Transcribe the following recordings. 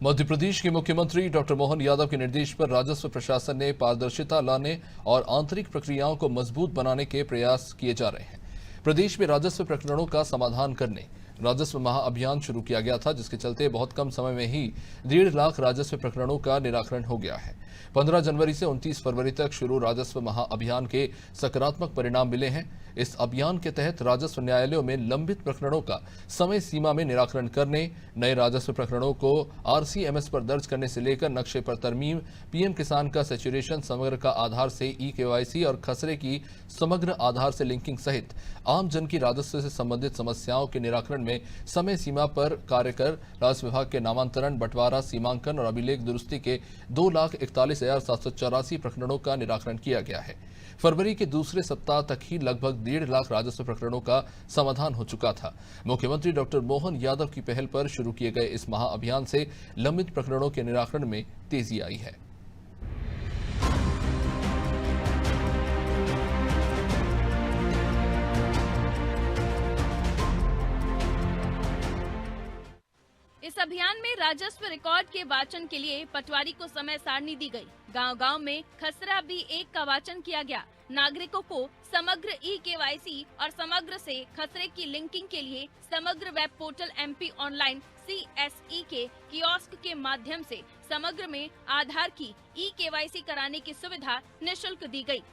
मध्य प्रदेश के मुख्यमंत्री डॉक्टर मोहन यादव के निर्देश पर राजस्व प्रशासन ने पारदर्शिता लाने और आंतरिक प्रक्रियाओं को मजबूत बनाने के प्रयास किए जा रहे हैं। प्रदेश में राजस्व प्रकरणों का समाधान करने राजस्व महाअभियान शुरू किया गया था, जिसके चलते बहुत कम समय में ही 1.5 लाख राजस्व प्रकरणों का निराकरण हो गया है। 15 जनवरी से 29 फरवरी तक शुरू राजस्व महाअभियान के सकारात्मक परिणाम मिले हैं। इस अभियान के तहत राजस्व न्यायालयों में लंबित प्रकरणों का समय सीमा में निराकरण करने, नए राजस्व प्रकरणों को RCMS पर दर्ज करने से लेकर नक्शे पर तरमीम, PM किसान का सैचुरेशन, समग्र का आधार से eKYC और खसरे की समग्र आधार से लिंकिंग सहित आम जन की राजस्व से संबंधित समस्याओं के निराकरण में समय सीमा पर कार्य कर राजस्व विभाग के नामांतरण, बंटवारा, सीमांकन और अभिलेख दुरुस्ती के 2,41,784 प्रकरणों का निराकरण किया गया है। फरवरी के दूसरे सप्ताह तक ही लगभग 1.5 लाख राजस्व प्रकरणों का समाधान हो चुका था। मुख्यमंत्री डॉक्टर मोहन यादव की पहल पर शुरू किए गए इस महाअभियान से लंबित प्रकरणों के निराकरण में तेजी आई है। इस अभियान में राजस्व रिकॉर्ड के वाचन के लिए पटवारी को समय सारणी दी गई। गांव-गांव में खसरा B1 का वाचन किया गया। नागरिकों को समग्र eKYC और समग्र से खसरे की लिंकिंग के लिए समग्र web portal MP online CSE के कियोस्क के माध्यम से समग्र में आधार की eKYC कराने की सुविधा निःशुल्क दी गई।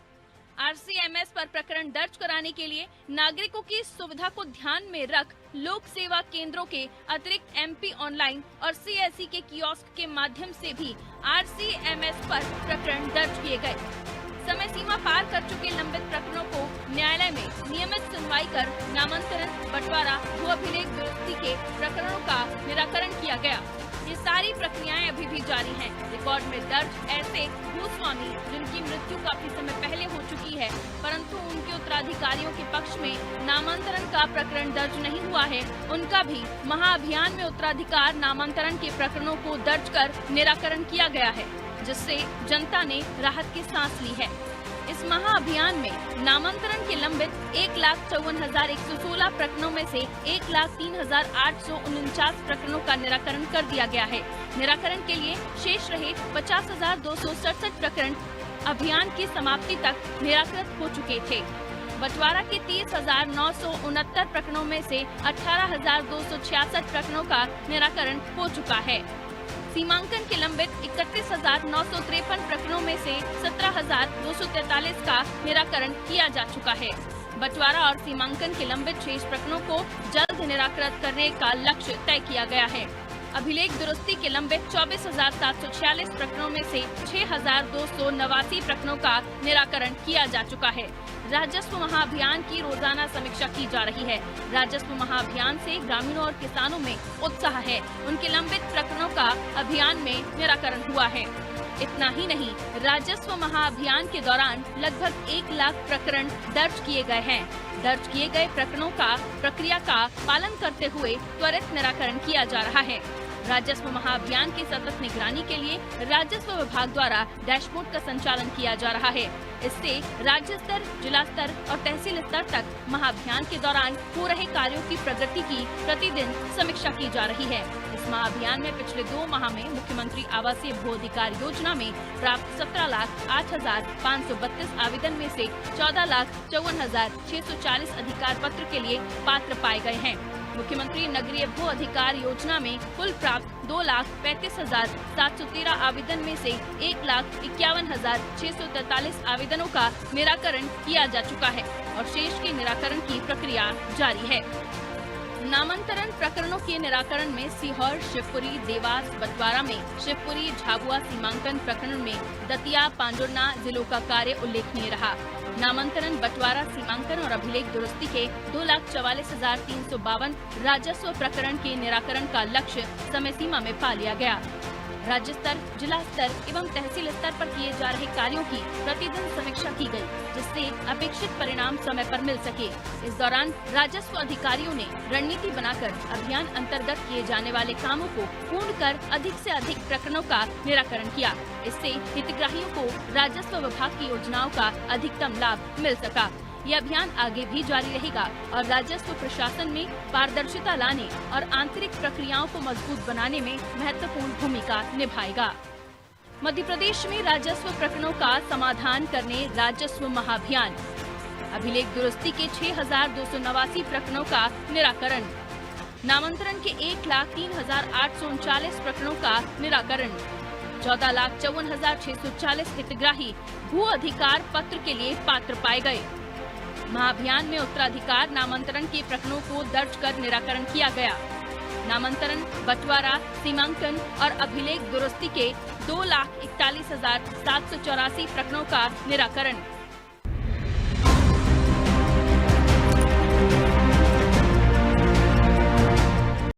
RCMS पर प्रकरण दर्ज कराने के लिए नागरिकों की इस सुविधा को ध्यान में रख लोक सेवा केंद्रों के अतिरिक्त MP ऑनलाइन और CSE के कियोस्क के माध्यम से भी RCMS पर प्रकरण दर्ज किए गए। समय सीमा पार कर चुके लंबित प्रकरणों को न्यायालय में नियमित सुनवाई कर नामांतरण, बंटवारा, भू अभिलेख दुरुस्ती के प्रकरणों का निराकरण किया गया। ये सारी प्रक्रियाएं अभी भी जारी हैं। रिकॉर्ड में दर्ज ऐसे भूस्वामी जिनकी मृत्यु काफी समय पहले हो चुकी है, परंतु उनके उत्तराधिकारियों के पक्ष में नामांतरण का प्रकरण दर्ज नहीं हुआ है, उनका भी महाअभियान में उत्तराधिकार नामांतरण के प्रकरणों को दर्ज कर निराकरण किया गया है, जिससे जनता ने राहत की सांस ली है। इस महाअभियान में नामांतरण के लंबित 1,54,116 प्रकरणों में से 1,03,849 प्रकरणों का निराकरण कर दिया गया है। निराकरण के लिए शेष रहे 50,267 प्रकरण अभियान की समाप्ति तक निराकृत हो चुके थे। बंटवारा के 30,969 प्रकरणों में से 18,266 प्रकरणों का निराकरण हो चुका है। सीमांकन के लंबित 31,953 प्रकरणों में से 17,243 का निराकरण किया जा चुका है। बंटवारा और सीमांकन के लंबित शेष प्रकरणों को जल्द निराकृत करने का लक्ष्य तय किया गया है। अभिलेख दुरुस्ती के लंबित 24,746 प्रकरणों में से 6,289 प्रकरणों का निराकरण किया जा चुका है। राजस्व महाअभियान की रोजाना समीक्षा की जा रही है। राजस्व महाअभियान से ग्रामीणों और किसानों में उत्साह है। उनके लंबित प्रकरणों का अभियान में निराकरण हुआ है। इतना ही नहीं, राजस्व महाअभियान के दौरान लगभग 1 लाख प्रकरण दर्ज किए गए हैं। दर्ज किए गए प्रकरणों का प्रक्रिया का पालन करते हुए त्वरित निराकरण किया जा रहा है। राजस्व महाअभियान की सतत निगरानी के लिए राजस्व विभाग द्वारा डैशबोर्ड का संचालन किया जा रहा है। इससे राज्य स्तर, जिला स्तर और तहसील स्तर तक महाअभियान के दौरान हो रहे कार्यों की प्रगति की प्रतिदिन समीक्षा की जा रही है। इस महाअभियान में पिछले 2 माह में मुख्यमंत्री आवासीय भू अधिकार योजना में प्राप्त 17,08,532 आवेदन में से 14,54,640 अधिकार पत्र के लिए पात्र पाए गए हैं। मुख्यमंत्री नगरीय भू अधिकार योजना में कुल प्राप्त 2,35,713 आवेदन में से 1,51,643 आवेदनों का निराकरण किया जा चुका है और शेष के निराकरण की प्रक्रिया जारी है। नामांतरण प्रकरणों के निराकरण में सीहोर, शिवपुरी, देवास, बंटवारा में शिवपुरी, झाबुआ सीमांकन प्रकरण में दतिया, पांडुरना जिलों का कार्य उल्लेखनीय रहा। नामांतरण, बंटवारा, सीमांकन और अभिलेख दुरुस्ती के 2,44,352 राजस्व प्रकरण के निराकरण का लक्ष्य समय सीमा में पा लिया गया। राज्य स्तर, जिला स्तर एवं तहसील स्तर पर किए जा रहे कार्यों की प्रतिदिन समीक्षा की गई, जिससे अपेक्षित परिणाम समय पर मिल सके। इस दौरान राजस्व अधिकारियों ने रणनीति बनाकर अभियान अंतर्गत किए जाने वाले कामों को पूर्ण कर अधिक से अधिक प्रकरणों का निराकरण किया। इससे हितग्राहियों को राजस्व विभाग की योजनाओं का अधिकतम लाभ मिल सका। ये अभियान आगे भी जारी रहेगा और राजस्व प्रशासन में पारदर्शिता लाने और आंतरिक प्रक्रियाओं को मजबूत बनाने में महत्वपूर्ण भूमिका निभाएगा। मध्य प्रदेश में राजस्व प्रकरणों का समाधान करने राजस्व महाअभियान, अभिलेख दुरुस्ती के 6,289 प्रकरणों का निराकरण, नामांतरण के 1,03,839 प्रकरणों का निराकरण, 14,54,640 हितग्राही भू अधिकार पत्र के लिए पात्र पाए गए। महाअभियान में उत्तराधिकार नामांतरण के प्रकरणों को दर्ज कर निराकरण किया गया। नामांतरण, बंटवारा, सीमांकन और अभिलेख दुरुस्ती के 2,41,784 प्रकरणों का निराकरण,